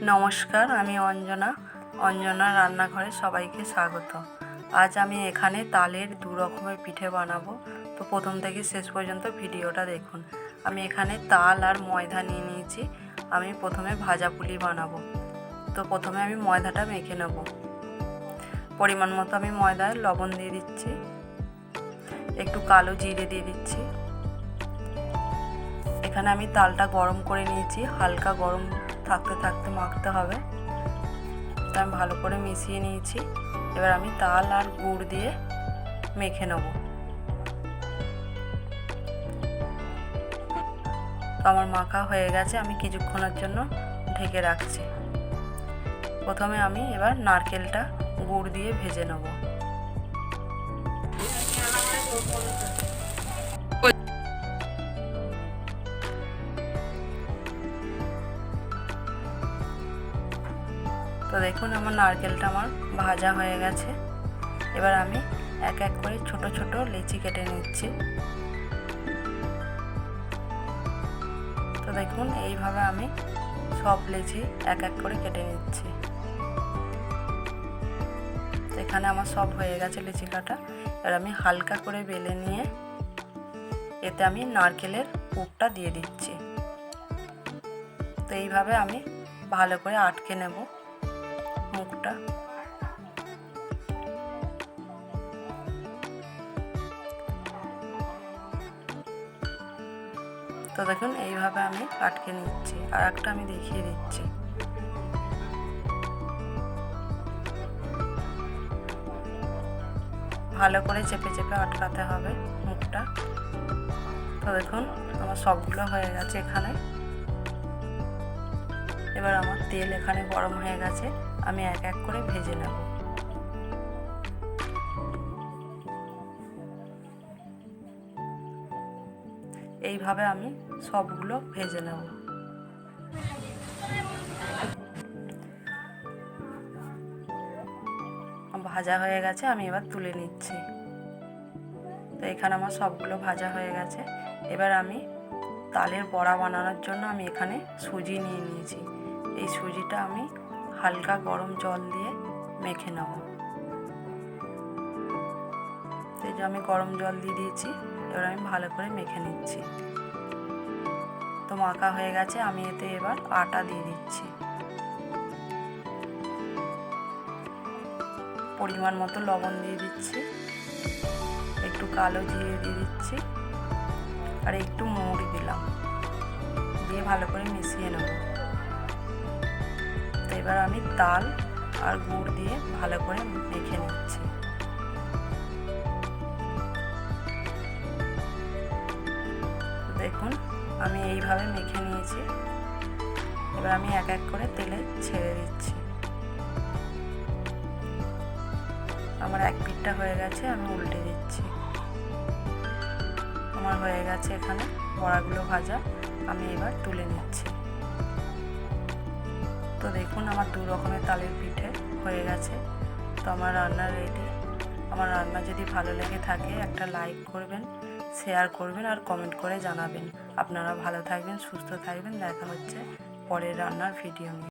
নমস্কার, আমি অঞ্জনা রান্নাঘরে সবাইকে স্বাগত। আজ আমি এখানে তালের দু রকমের পিঠে বানাবো। তো প্রথম থেকে শেষ পর্যন্ত ভিডিওটা দেখুন। আমি এখানে তাল আর ময়দা নিয়ে নিয়েছি। আমি প্রথমে ভাজা পুলি বানাবো। তো প্রথমে আমি ময়দাটা মেখে নেব। পরিমাণ মতো আমি ময়দায় লবণ দিয়ে দিচ্ছি, একটু কালো জিরে দিয়ে দিচ্ছি। এখানে আমি তালটা গরম করে নিয়েছি, হালকা গরম থাকতে থাকতে মাখতে হবে। তো আমি ভালো করে মিশিয়ে নিয়েছি। এবার আমি তাল আর গুড় দিয়ে মেখে নেব। তো আমার মাখা হয়ে গেছে, আমি কিছুক্ষণের জন্য ঢেকে রাখছি। প্রথমে আমি এবার নারকেলটা গুড় দিয়ে ভেজে নেব। তো দেখুন আমার নারকেলটা ভাজা হয়ে গেছে। এবার আমি এক এক করে ছোট ছোট লেচি কেটে নিচ্ছি। তো দেখুন এইভাবে আমি সব লেচি এক এক করে কেটে নিচ্ছি। এখানে আমার সব হয়ে গেছে লেচি কাটা। এবার আমি হালকা করে বেলে নিয়ে এতে আমি নারকেলের পুরটা দিয়ে দিচ্ছি। তো এইভাবে আমি ভালো করে আটকে নেব মুখটা। তো দেখুন এইভাবে আমি আটকে নিচ্ছি। আর একটা আমি দেখিয়ে দিচ্ছি। ভালো করে চেপে চেপে আটকাতে হবে মুখটা। তো দেখুন আমার সবগুলো হয়ে গেছে এখানে। এবার আমার তেল এখানে গরম হয়ে গেছে, আমি এক এক করে ভেজে নেব। এইভাবে আমি সবগুলো ভেজে নেব। ভাজা হয়ে গেছে, আমি এবার তুলে নিচ্ছি। তো এখানে আমার সবগুলো ভাজা হয়ে গেছে। এবার আমি তালের বড়া বানানোর জন্য আমি এখানে সুজি নিয়ে নিয়েছি। এই সুজিটা আমি হালকা গরম জল দিয়ে মেখে নেব। এই যে আমি গরম জল দিয়ে দিয়েছি। এবার আমি ভালো করে মেখে নিচ্ছি। তো মাখা হয়ে গেছে, আমি এতে এবার আটা দিয়ে দিচ্ছি। পরিমাণ মতো লবণ দিয়ে দিচ্ছি, একটু কালো জিরে দিয়ে দিচ্ছি আর একটু মৌরি দিলাম, দিয়ে ভালো করে মিশিয়ে নেব। তো এবার আমি তাল আর গুড় দিয়ে ভালো করে মেখে নিচ্ছি। দেখুন আমি এইভাবে মেখে নিয়েছি। এবার আমি এক এক করে তেলে ছেড়ে দিচ্ছি। আমার এক পিঠটা হয়ে গেছে, আমি উল্টে দিচ্ছি। আমার হয়ে গেছে এখানে বড়াগুলো ভাজা, আমি এবার তুলে নিচ্ছি। তো দেখুন আমার দু রকমের তালের পিঠে হয়ে গেছে। তো আমার রান্না রেডি। আমার রান্না যদি ভালো লেগে থাকে একটা লাইক করবেন, শেয়ার করবেন আর কমেন্ট করে জানাবেন। আপনারা ভালো থাকবেন, সুস্থ থাকবেন। দেখা হচ্ছে পরের রান্নার ভিডিও নিয়ে।